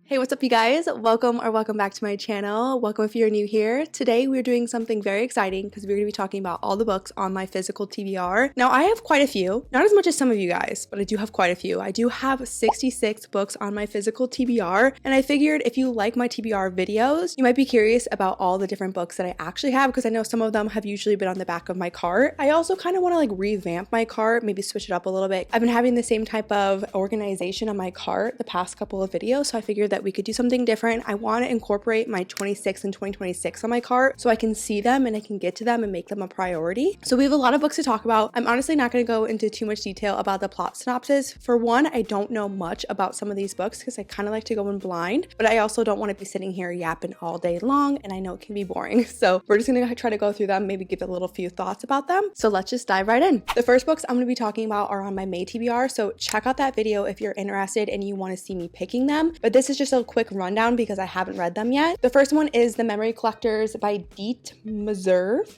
Hey, what's up you guys? Welcome back to my channel. Welcome if you're new here. Today we're doing something very exciting because we're going to be talking about all the books on my physical TBR. Now I have quite a few, not as much as some of you guys, but I do have quite a few. I do have 66 books on my physical TBR, and I figured if you like my TBR videos, you might be curious about all the different books that I actually have because I know some of them have usually been on the back of my cart. I also kind of want to revamp my cart, maybe switch it up a little bit. I've been having the same type of organization on my cart the past couple of videos, so I figured that we could do something different. I want to incorporate my 26 and 2026 on my cart so I can see them and I can get to them and make them a priority. So we have a lot of books to talk about. I'm honestly not going to go into too much detail about the plot synopsis. For one, I don't know much about some of these books because I kind of like to go in blind, but I also don't want to be sitting here yapping all day long, and I know it can be boring. So we're just going to try to go through them, maybe give a little few thoughts about them. So let's just dive right in. The first books I'm going to be talking about are on my May TBR, so check out that video if you're interested and you want to see me picking them. But this is just a quick rundown because I haven't read them yet. The first one is The Memory Collectors by Deet Meserve,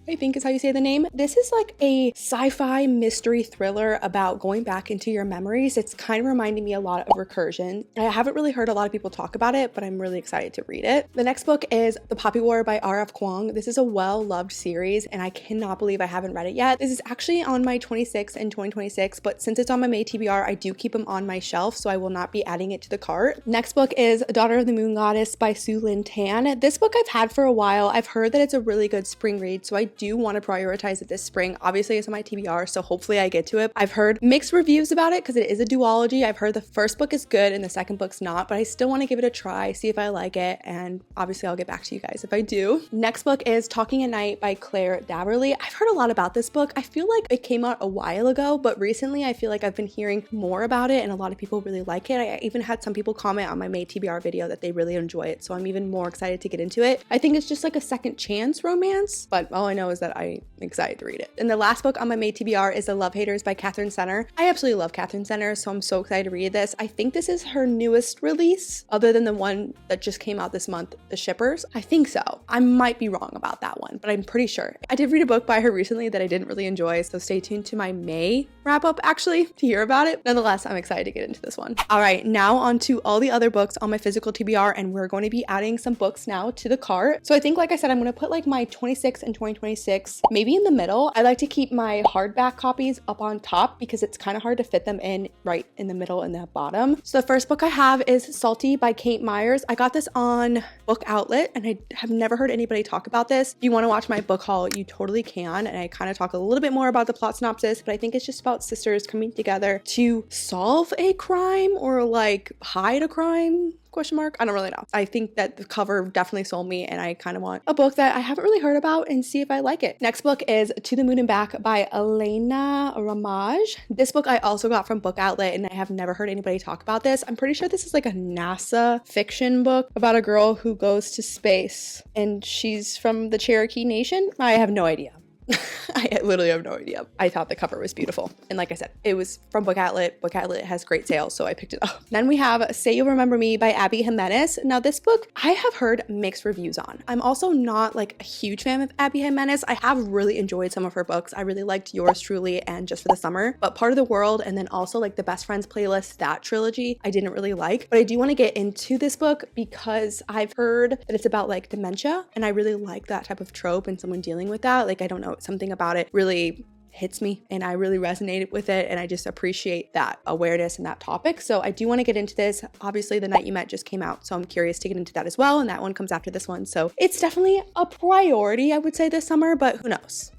I think is how you say the name. This is like a sci-fi mystery thriller about going back into your memories. It's kind of reminding me a lot of Recursion. I haven't really heard a lot of people talk about it, but I'm really excited to read it. The next book is The Poppy War by R.F. Kuang. This is a well-loved series and I cannot believe I haven't read it yet. This is actually on my 26 and 2026, but since it's on my May TBR, I do keep them on my shelf, so I will not be adding it to the cart. Next book is Daughter of the Moon Goddess by Su Lin Tan. This book I've had for a while. I've heard that it's a really good spring read, so I do want to prioritize it this spring. Obviously it's on my TBR, so hopefully I get to it. I've heard mixed reviews about it because it is a duology. I've heard the first book is good and the second book's not, but I still want to give it a try, see if I like it, and obviously I'll get back to you guys if I do. Next book is Talking at Night by Claire Daverly. I've heard a lot about this book. I feel like it came out a while ago, but recently I feel like I've been hearing more about it and a lot of people really like it. I even had some people comment on my May TBR video that they really enjoy it, so I'm even more excited to get into it. I think it's just like a second chance romance, but all I know is that I'm excited to read it. And the last book on my May TBR is The Love Haters by Catherine Senner. I absolutely love Catherine Senner, so I'm so excited to read this. I think this is her newest release, other than the one that just came out this month, The Shippers. I think so. I might be wrong about that one, but I'm pretty sure. I did read a book by her recently that I didn't really enjoy, so stay tuned to my May wrap up actually to hear about it. Nonetheless, I'm excited to get into this one. All right, now on to all the other books on my physical TBR, and we're going to be adding some books now to the cart. So I think, like I said, I'm going to put like my 26 and 2026 maybe in the middle. I like to keep my hardback copies up on top because it's kind of hard to fit them in right in the middle and the bottom. So the first book I have is Salty by Kate Myers. I got this on Book Outlet and I have never heard anybody talk about this. If you want to watch my book haul, you totally can. And I kind of talk a little bit more about the plot synopsis, but I think it's just about sisters coming together to solve a crime or like hide a crime. Question mark? I don't really know. I think that the cover definitely sold me and I kind of want a book that I haven't really heard about and see if I like it. Next book is To the Moon and Back by Elena Ramage. This book I also got from Book Outlet and I have never heard anybody talk about this. I'm pretty sure this is like a NASA fiction book about a girl who goes to space and she's from the Cherokee Nation. I have no idea. I literally have no idea. I thought the cover was beautiful. And like I said, it was from Book Outlet. Book Outlet has great sales, so I picked it up. Then we have Say You'll Remember Me by Abby Jimenez. Now this book I have heard mixed reviews on. I'm also not like a huge fan of Abby Jimenez. I have really enjoyed some of her books. I really liked Yours Truly and Just for the Summer, but Part of the World and then also like the Best Friends playlist, that trilogy I didn't really like. But I do want to get into this book because I've heard that it's about like dementia and I really like that type of trope and someone dealing with that. Like I don't know, something about it really hits me and I really resonated with it and I just appreciate that awareness and that topic. So I do want to get into this. Obviously The Night You Met just came out, so I'm curious to get into that as well, and that one comes after this one. So it's definitely a priority, I would say, this summer, but who knows?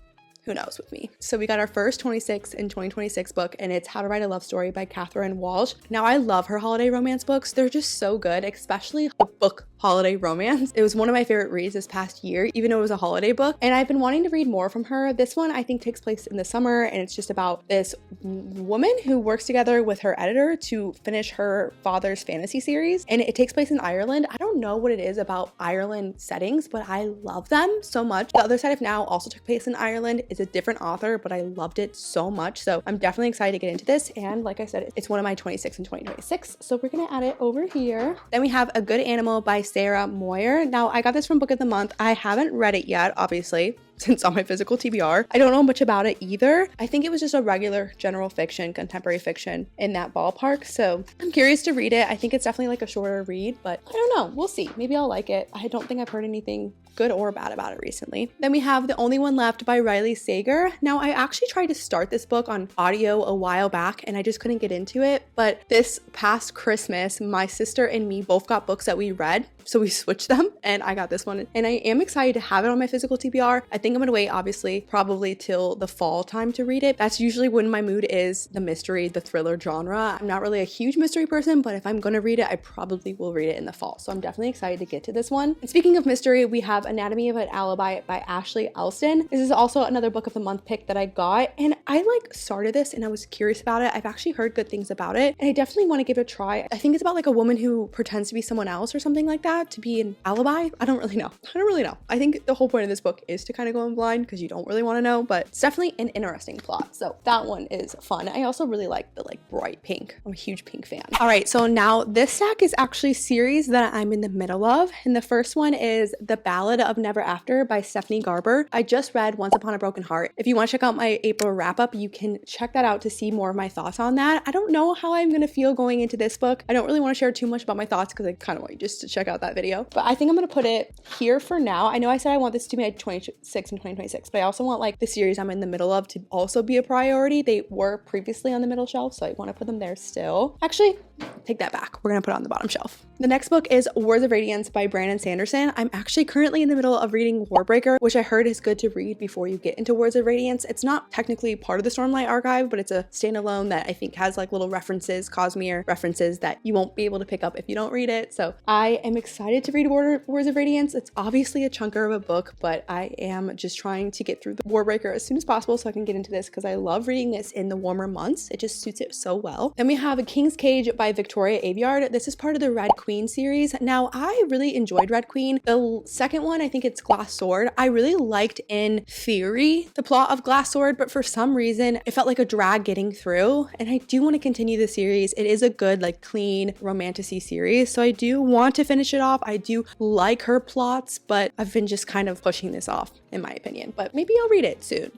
Who knows with me. So we got our first 26 and 2026 book, and it's How to Write a Love Story by Catherine Walsh. Now I love her holiday romance books. They're just so good, especially the book holiday romance. It was one of my favorite reads this past year, even though it was a holiday book, and I've been wanting to read more from her. This one I think takes place in the summer, and it's just about this woman who works together with her editor to finish her father's fantasy series, and it takes place in Ireland. I don't know what it is about Ireland settings, but I love them so much. The Other Side of Now also took place in Ireland. It's a different author, but I loved it so much, so I'm definitely excited to get into this. And like I said, it's one of my 26 and 2026, so we're gonna add it over here. Then we have A Good Animal by Sarah Moyer. Now I got this from Book of the Month. I haven't read it yet, obviously, since on my physical TBR. I don't know much about it either. I think it was just a regular general fiction, contemporary fiction in that ballpark. So I'm curious to read it. I think it's definitely like a shorter read, but I don't know. We'll see. Maybe I'll like it. I don't think I've heard anything good or bad about it recently. Then we have The Only One Left by Riley Sager. Now, I actually tried to start this book on audio a while back and I just couldn't get into it. But this past Christmas, my sister and me both got books that we read. So we switched them and I got this one. And I am excited to have it on my physical TBR. I think I'm gonna wait, obviously, probably till the fall time to read it. That's usually when my mood is the mystery, the thriller genre. I'm not really a huge mystery person, but if I'm gonna read it, I probably will read it in the fall. So I'm definitely excited to get to this one. And speaking of mystery, we have Anatomy of an Alibi by Ashley Elston. This is also another book of the month pick that I got. And I started this and I was curious about it. I've actually heard good things about it. And I definitely want to give it a try. I think it's about like a woman who pretends to be someone else or something like that, to be an alibi. I don't really know. I think the whole point of this book is to kind of go in blind because you don't really want to know, but it's definitely an interesting plot. So that one is fun. I also really like the bright pink. I'm a huge pink fan. All right, so now this stack is actually series that I'm in the middle of. And the first one is The Ballad of Never After by Stephanie Garber. I just read Once Upon a Broken Heart. If you want to check out my April wrap up, you can check that out to see more of my thoughts on that. I don't know how I'm going to feel going into this book. I don't really want to share too much about my thoughts because I kind of want you just to check out that video. But I think I'm going to put it here for now. I know I said I want this to be at 26 and 2026, but I also want the series I'm in the middle of to also be a priority. They were previously on the middle shelf, so I want to put them there still. Actually, take that back. We're going to put it on the bottom shelf. The next book is Words of Radiance by Brandon Sanderson. I'm actually currently in the middle of reading Warbreaker, which I heard is good to read before you get into Words of Radiance. It's not technically part of the Stormlight archive, but it's a standalone that I think has little references, Cosmere references that you won't be able to pick up if you don't read it. So I am excited to read Words of Radiance. It's obviously a chunker of a book, but I am just trying to get through the Warbreaker as soon as possible so I can get into this because I love reading this in the warmer months. It just suits it so well. Then we have King's Cage by Victoria Aveyard. This is part of the Red Queen series. Now, I really enjoyed Red Queen. The second one, I think it's Glass Sword. I really liked in theory the plot of Glass Sword, but for some reason it felt like a drag getting through. And I do want to continue the series. It is a good, clean romantasy series. So I do want to finish it off. I do like her plots, but I've been just kind of pushing this off in my opinion, but maybe I'll read it soon.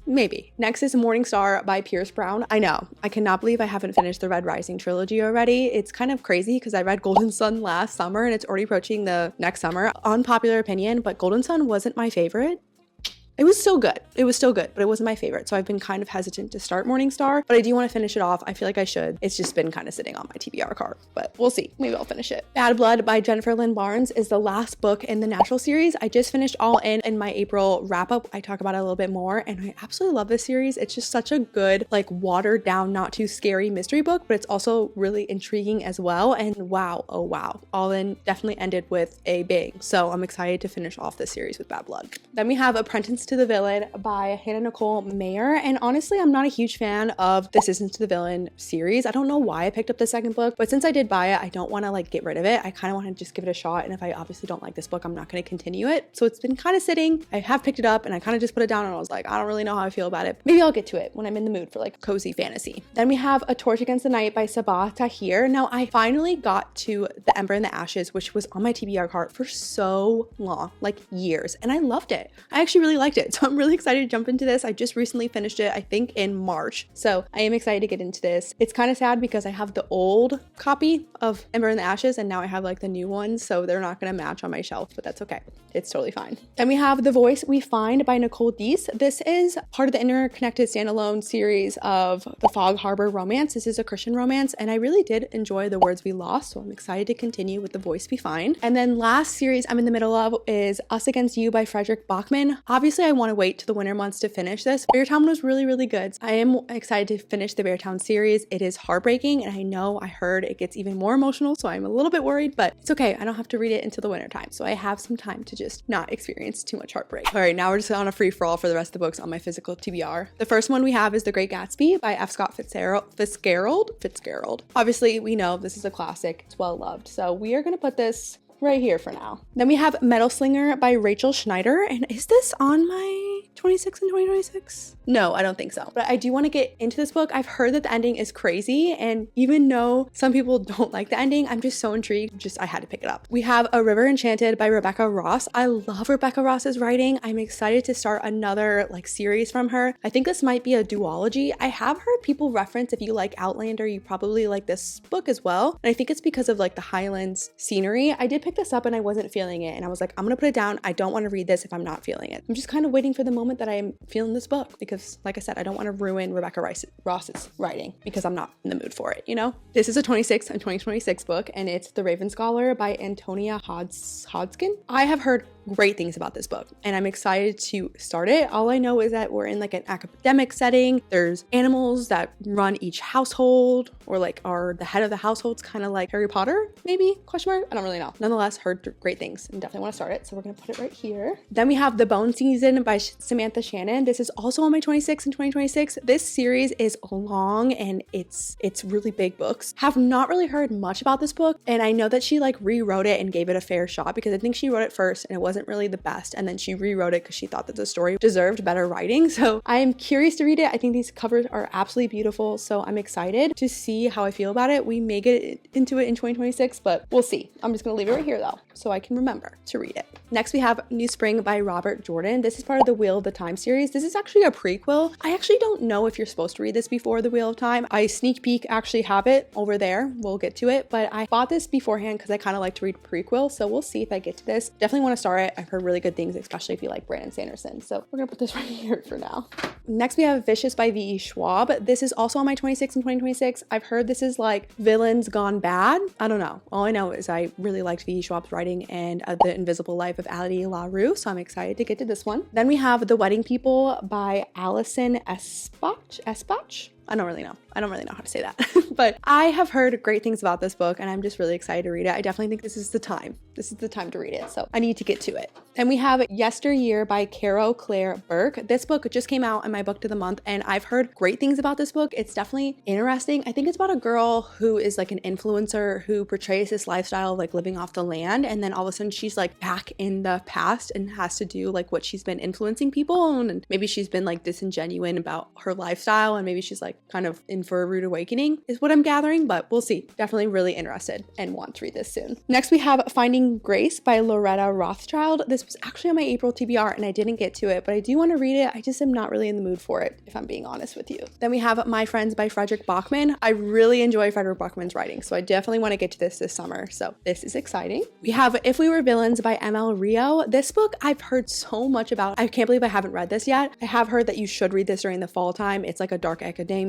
Maybe. Next is Morning Star by Pierce Brown. I know, I cannot believe I haven't finished the Red Rising trilogy already. It's kind of crazy because I read Golden Sun last summer and it's already approaching the next summer. Unpopular opinion, but Golden Sun wasn't my favorite. It was still good. It was still good, but it wasn't my favorite. So I've been kind of hesitant to start Morning Star, but I do want to finish it off. I feel like I should. It's just been kind of sitting on my TBR cart, but we'll see. Maybe I'll finish it. Bad Blood by Jennifer Lynn Barnes is the last book in the Natural series. I just finished All In my April wrap up. I talk about it a little bit more and I absolutely love this series. It's just such a good, watered down, not too scary mystery book, but it's also really intriguing as well. And wow, oh wow. All In definitely ended with a bang. So I'm excited to finish off this series with Bad Blood. Then we have Apprentice to the Villain by Hannah Nicole Mayer. And honestly, I'm not a huge fan of the Assistant to the Villain series. I don't know why I picked up the second book, but since I did buy it, I don't want to get rid of it. I kind of want to just give it a shot. And if I obviously don't like this book, I'm not going to continue it. So it's been kind of sitting. I have picked it up and I kind of just put it down and I was like, I don't really know how I feel about it. Maybe I'll get to it when I'm in the mood for cozy fantasy. Then we have A Torch Against the Night by Sabah Tahir. Now I finally got to The Ember and the Ashes, which was on my TBR cart for so long, years. And I loved it. I actually really liked it. So I'm really excited to jump into this. I just recently finished it, I think in March. So I am excited to get into this. It's kind of sad because I have the old copy of Ember and the Ashes and now I have the new one. So they're not going to match on my shelf, but that's okay. It's totally fine. Then we have The Voice We Find by Nicole Deese. This is part of the interconnected standalone series of the Fog Harbor romance. This is a Christian romance and I really did enjoy The Words We Lost. So I'm excited to continue with The Voice We Find. And then last series I'm in the middle of is Us Against You by Frederick Bachman. Obviously I want to wait to the winter months to finish this. Beartown was really, really good. I am excited to finish the Beartown series. It is heartbreaking and I know I heard it gets even more emotional, so I'm a little bit worried, but it's okay. I don't have to read it until the winter time, so I have some time to just not experience too much heartbreak. All right, now we're just on a free for all for the rest of the books on my physical TBR. The first one we have is The Great Gatsby by F. Scott Fitzgerald. Obviously, we know this is a classic. It's well loved, so we are going to put this right here for now. Then we have Metal Slinger by Rachel Schneider. And is this on my 26 and 2026? No, I don't think so. But I do want to get into this book. I've heard that the ending is crazy, and even though some people don't like the ending, I'm just so intrigued. I had to pick it up. We have A River Enchanted by Rebecca Ross. I love Rebecca Ross's writing. I'm excited to start another like series from her. I think this might be a duology. I have heard people reference if you like Outlander, you probably like this book as well. And I think it's because of like the Highlands scenery. I did pick this up and I wasn't feeling it, and I was like, I'm gonna put it down. I don't want to read this if I'm not feeling it. I'm just kind of waiting for the moment that I'm feeling this book, because like I said, I don't want to ruin Rebecca Ross's writing because I'm not in the mood for it, you know? This is a 26 and 2026 book, and it's The Raven Scholar by Antonia Hodgkin. I have heard great things about this book and I'm excited to start it. All I know is that we're in like an academic setting. There's animals that run each household, or like are the head of the households, kind of like Harry Potter, maybe? Question mark? I don't really know. Nonetheless, heard great things and definitely want to start it. So we're going to put it right here. Then we have The Bone Season by Samantha Shannon. This is also on my 26 and 2026. This series is long and it's really big books. Have not really heard much about this book, and I know that she like rewrote it and gave it a fair shot, because I think she wrote it first and it wasn't really the best, and then she rewrote it because she thought that the story deserved better writing. So I am curious to read it. I think these covers are absolutely beautiful, so I'm excited to see how I feel about it. We may get into it in 2026, but we'll see. I'm just gonna leave it right here though, so I can remember to read it. Next we have New Spring by Robert Jordan. This is part of the Wheel of the Time series. This is actually a prequel. I actually don't know if you're supposed to read this before the Wheel of Time. I sneak peek actually have it over there. We'll get to it, but I bought this beforehand because I kind of like to read prequel, so we'll see if I get to this. Definitely want to start it. I've heard really good things, especially if you like Brandon Sanderson. So we're gonna put this right here for now. Next we have Vicious by V.E. Schwab. This is also on my 26 and 2026. I've heard this is like villains gone bad. I don't know. All I know is I really liked V.E. Schwab's writing and The Invisible Life of Addie LaRue, so I'm excited to get to this one. Then we have The Wedding People by Allison Espach. I don't really know how to say that, but I have heard great things about this book and I'm just really excited to read it. I definitely think this is the time to read it, so I need to get to it. Then we have Yesteryear by Carol Claire Burke. This book just came out in my book of the month and I've heard great things about this book. It's definitely interesting. I think it's about a girl who is like an influencer who portrays this lifestyle of like living off the land, and then all of a sudden she's like back in the past and has to do like what she's been influencing people on, and maybe she's been like disingenuous about her lifestyle, and maybe she's like kind of in for a rude awakening is what I'm gathering, but we'll see. Definitely really interested and want to read this soon. Next we have Finding Grace by Loretta Rothschild. This was actually on my April TBR and I didn't get to it, but I do want to read it. I just am not really in the mood for it, if I'm being honest with you. Then we have My Friends by Frederick Bachman. I really enjoy Frederick Bachman's writing, so I definitely want to get to this summer, so this is exciting. We have If We Were Villains by ML Rio. This book I've heard so much about. I can't believe I haven't read this yet. I have heard that you should read this during the fall time. It's like a dark academia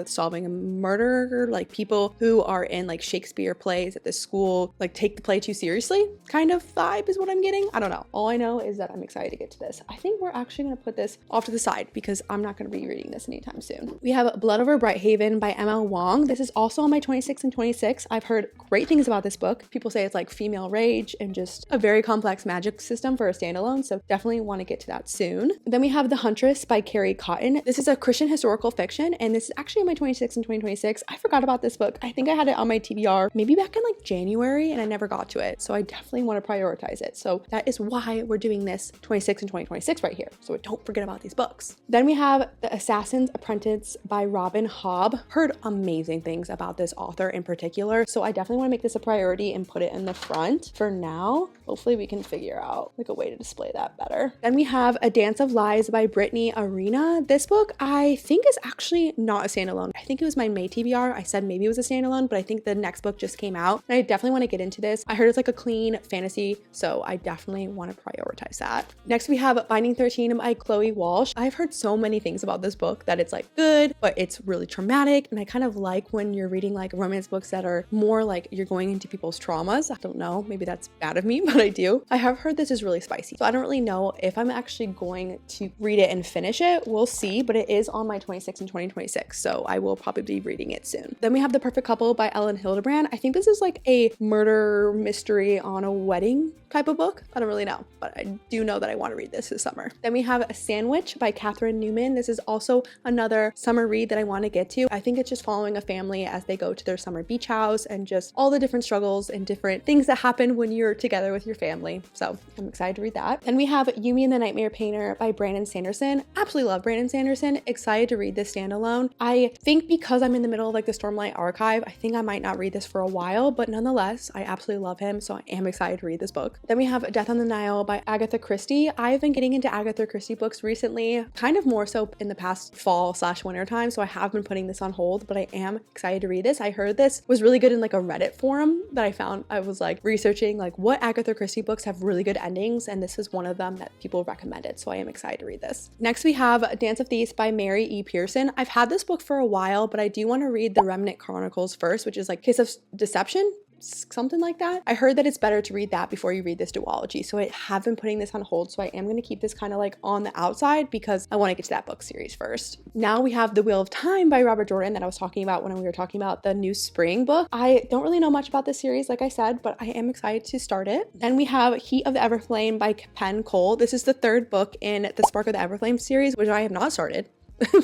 solving a murder, like people who are in like Shakespeare plays at this school like take the play too seriously kind of vibe is what I'm getting. I don't know. All I know is that I'm excited to get to this. I think we're actually going to put this off to the side because I'm not going to be reading this anytime soon. We have Blood Over Brighthaven by ML Wong. This is also on my 26 and 26. I've heard great things about this book. People say it's like female rage and just a very complex magic system for a standalone, so definitely want to get to that soon. Then we have The Huntress by Carrie Cotton. This is a Christian historical fiction, and this is actually on my 26 and 2026. I forgot about this book. I think I had it on my TBR maybe back in like January and I never got to it, so I definitely want to prioritize it. So that is why we're doing this 26 and 2026 right here, so don't forget about these books. Then we have The Assassin's Apprentice by Robin Hobb. Heard amazing things about this author in particular, so I definitely want to make this a priority and put it in the front for now. Hopefully we can figure out like a way to display that better. Then we have A Dance of Lies by Brittany Arena. This book I think is actually not a standalone. I think it was my May TBR. I said maybe it was a standalone, but I think the next book just came out and I definitely want to get into this. I heard it's like a clean fantasy, so I definitely want to prioritize that. Next we have Binding 13 by Chloe Walsh. I've heard so many things about this book that it's like good, but it's really traumatic, and I kind of like when you're reading like romance books that are more like you're going into people's traumas. I don't know, maybe that's bad of me, but I do. I have heard this is really spicy, so I don't really know if I'm actually going to read it and finish it. We'll see, but it is on my 26 and 2026, so I will probably be reading it soon. soon. Then we have The Perfect Couple by Ellen Hildebrand. I think this is like a murder mystery on a wedding type of book. I don't really know, but I do know that I want to read this summer. Then we have A Sandwich by Catherine Newman. This is also another summer read that I want to get to. I think it's just following a family as they go to their summer beach house and just all the different struggles and different things that happen when you're together with your family. So I'm excited to read that. Then we have Yumi and the Nightmare Painter by Brandon Sanderson. Absolutely love Brandon Sanderson. Excited to read this standalone. I think because I'm in the middle of like the Stormlight archive, I think I might not read this for a while, but nonetheless, I absolutely love him. So I am excited to read this book. Then we have Death on the Nile by Agatha Christie. I've been getting into Agatha Christie books recently, kind of more so in the past fall/winter time. So I have been putting this on hold, but I am excited to read this. I heard this was really good in like a Reddit forum that I found. I was like researching like what Agatha Christie books have really good endings, and this is one of them that people recommended. So I am excited to read this. Next we have Dance of Thieves by Mary E. Pearson. I've had this book for a while, but I do want to read the Remnant Chronicles first, which is like Case of Deception, something like that. I heard that it's better to read that before you read this duology, so I have been putting this on hold. So I am going to keep this kind of like on the outside because I want to get to that book series first. Now we have The Wheel of Time by Robert Jordan that I was talking about when we were talking about the new spring book. I don't really know much about this series, like I said, but I am excited to start it. Then we have Heat of the Everflame by Penn Cole. This is the third book in the Spark of the Everflame series, which I have not started.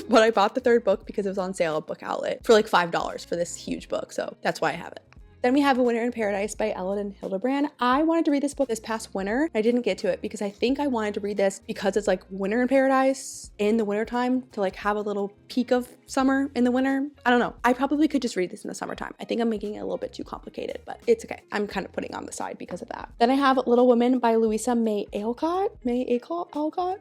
But I bought the third book because it was on sale at Book Outlet for like $5 for this huge book, so that's why I have it. Then we have A Winter in Paradise by Ellen Hildebrand. I wanted to read this book this past winter. I didn't get to it because I think I wanted to read this because it's like winter in paradise in the winter time to like have a little peak of summer in the winter. I don't know. I probably could just read this in the summertime. I think I'm making it a little bit too complicated, but it's okay. I'm kind of putting it on the side because of that. Then I have Little Women by Louisa May Alcott. Alcott?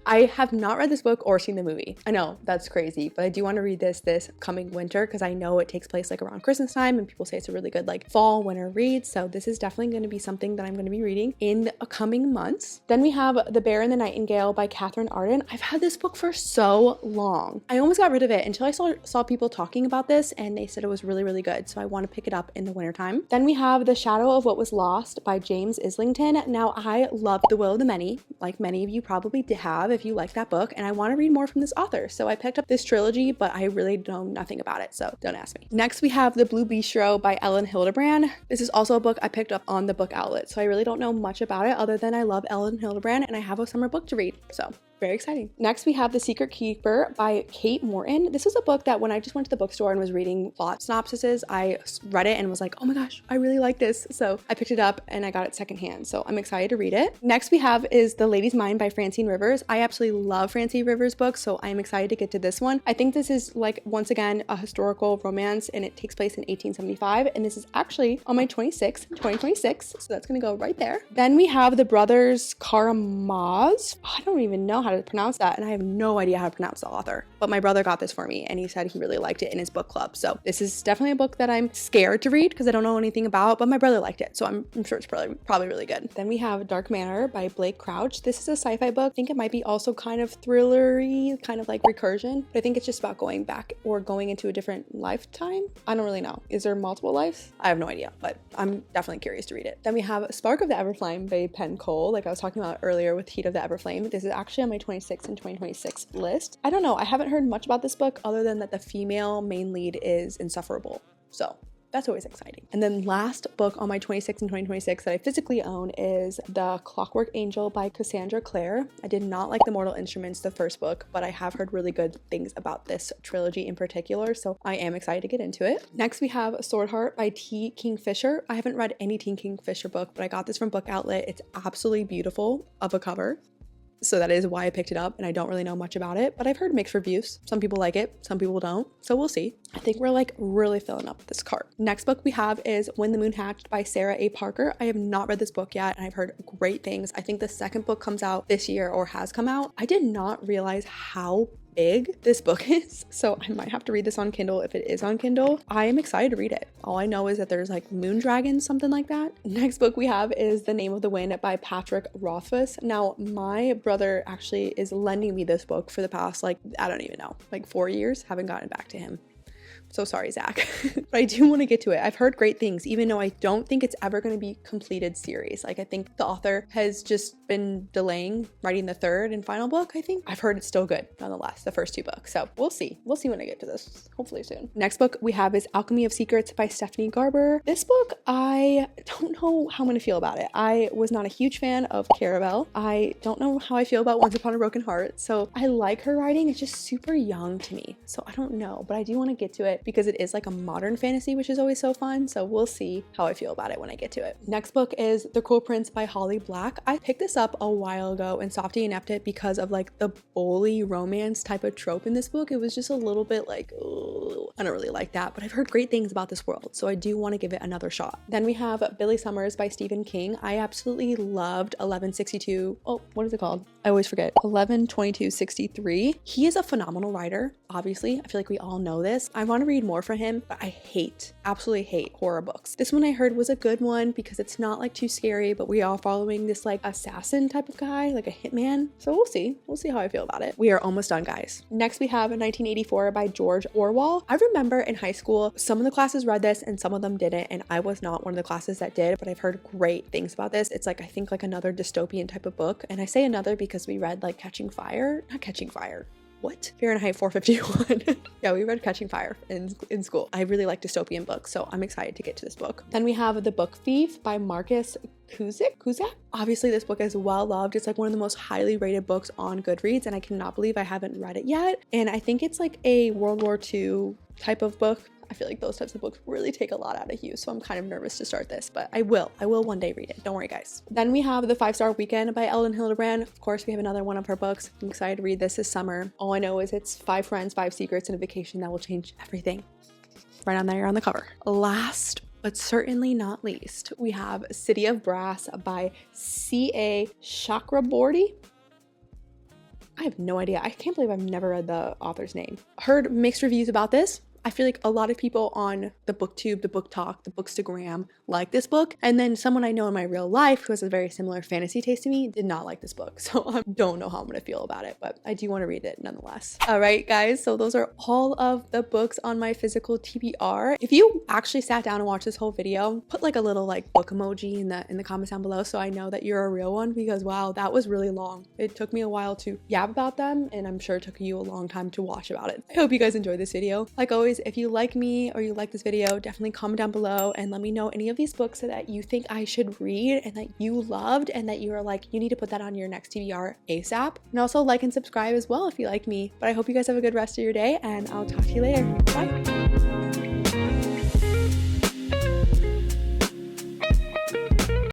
I have not read this book or seen the movie. I know that's crazy, but I do want to read this coming winter because I know it takes place like around Christmas time and people say it's a really good like fall winter read. So this is definitely going to be something that I'm going to be reading in the coming months. Then we have The Bear and the Nightingale by Catherine Arden. I've had this book for so long. I almost got rid of it until I saw people talking about this and they said it was really, really good. So I want to pick it up in the wintertime. Then we have The Shadow of What Was Lost by James Islington. Now I love The Will of the Many, like many of you probably have if you like that book, and I want to read more from this author. So I picked up this trilogy, but I really know nothing about it, so don't ask me. Next we have The Blue Bistro by Ellen Hildebrand. This is also a book I picked up on the Book Outlet, so I really don't know much about it other than I love Ellen Hildebrand and I have a summer book to read, so very exciting. Next, we have The Secret Keeper by Kate Morton. This is a book that when I just went to the bookstore and was reading plot synopsises, I read it and was like, oh my gosh, I really like this. So I picked it up and I got it secondhand. So I'm excited to read it. Next we have is The Lady's Mind by Francine Rivers. I absolutely love Francine Rivers books, so I'm excited to get to this one. I think this is like, once again, a historical romance and it takes place in 1875. And this is actually on my 2026. So that's gonna go right there. Then we have The Brothers Karamaz. I don't even know how to pronounce that, and I have no idea how to pronounce the author, but my brother got this for me and he said he really liked it in his book club. So this is definitely a book that I'm scared to read because I don't know anything about, but my brother liked it, so I'm sure it's probably really good. Then we have Dark Manor by Blake Crouch. This is a sci-fi book. I think it might be also kind of thrillery, kind of like recursion, but I think it's just about going back or going into a different lifetime. I don't really know. Is there multiple lives? I have no idea, but I'm definitely curious to read it. Then we have Spark of the Everflame by Penn Cole, like I was talking about earlier with Heat of the Everflame. This is actually on my 2026 and 2026 list. I don't know. I haven't heard much about this book other than that the female main lead is insufferable. So that's always exciting. And then last book on my 26 and 2026 that I physically own is The Clockwork Angel by Cassandra Clare. I did not like The Mortal Instruments, the first book, but I have heard really good things about this trilogy in particular, so I am excited to get into it. Next we have Sword Heart by T. Kingfisher. I haven't read any T. Kingfisher book, but I got this from Book Outlet. It's absolutely beautiful of a cover. So that is why I picked it up, and I don't really know much about it, but I've heard mixed reviews. Some people like it, some people don't, so we'll see. I think we're like really filling up this cart. Next book we have is When the Moon Hatched by Sarah A. Parker. I have not read this book yet, and I've heard great things. I think the second book comes out this year or has come out. I did not realize how big this book is, so I might have to read this on Kindle if it is on Kindle. I am excited to read it. All I know is that there's like moon dragons, something like that. Next book we have is The Name of the Wind by Patrick Rothfuss. Now my brother actually is lending me this book for the past like, I don't even know, like 4 years. Haven't gotten back to him. So sorry, Zach. But I do want to get to it. I've heard great things, even though I don't think it's ever going to be completed series. Like, I think the author has just been delaying writing the third and final book, I think. I've heard it's still good, nonetheless, the first 2 books. So we'll see. We'll see when I get to this, hopefully soon. Next book we have is Alchemy of Secrets by Stephanie Garber. This book, I don't know how I'm going to feel about it. I was not a huge fan of Caravel. I don't know how I feel about Once Upon a Broken Heart. So I like her writing. It's just super young to me. So I don't know, but I do want to get to it because it is like a modern fantasy, which is always so fun. So we'll see how I feel about it when I get to it. Next book is The Cruel Prince by Holly Black. I picked this up a while ago and Softy Inept it because of like the bully romance type of trope in this book. It was just a little bit like, oh, I don't really like that, but I've heard great things about this world. So I do want to give it another shot. Then we have Billy Summers by Stephen King. I absolutely loved 1162. Oh, what is it called? I always forget. 11/22/63. He is a phenomenal writer. Obviously, I feel like we all know this. I want to read more from him, but I absolutely hate horror books. This one I heard was a good one because it's not like too scary, but we are following this like assassin type of guy, like a hitman. So we'll see. We'll see how I feel about it. We are almost done, guys. Next we have 1984 by George Orwell. I remember in high school, some of the classes read this and some of them didn't, and I was not one of the classes that did, but I've heard great things about this. It's like, I think like another dystopian type of book. And I say another because we read like not Catching Fire. What? Fahrenheit 451. Yeah, we read Catching Fire in school. I really like dystopian books, so I'm excited to get to this book. Then we have The Book Thief by Marcus Cusack. Obviously, this book is well loved. It's like one of the most highly rated books on Goodreads, and I cannot believe I haven't read it yet. And I think it's like a World War II type of book. I feel like those types of books really take a lot out of you, so I'm kind of nervous to start this, but I will one day read it. Don't worry, guys. Then we have The 5-Star Weekend by Ellen Hildebrand. Of course, we have another one of her books. I'm excited to read this summer. All I know is it's 5 friends, 5 secrets, and a vacation that will change everything. Right on there on the cover. Last but certainly not least, we have City of Brass by C.A. Chakraborty. I have no idea. I can't believe I've never read the author's name. Heard mixed reviews about this. I feel like a lot of people on the booktube, the book talk, the bookstagram like this book. And then someone I know in my real life who has a very similar fantasy taste to me did not like this book. So I don't know how I'm going to feel about it, but I do want to read it nonetheless. All right, guys. So those are all of the books on my physical TBR. If you actually sat down and watched this whole video, put like a little like book emoji in the comments down below so I know that you're a real one, because wow, that was really long. It took me a while to yap about them, and I'm sure it took you a long time to watch about it. I hope you guys enjoyed this video. Like always, if you like me or you like this video, definitely comment down below and let me know any of these books that you think I should read and that you loved and that you are like, you need to put that on your next TBR ASAP. And also like and subscribe as well if you like me. But I hope you guys have a good rest of your day, and I'll talk to you later. Bye.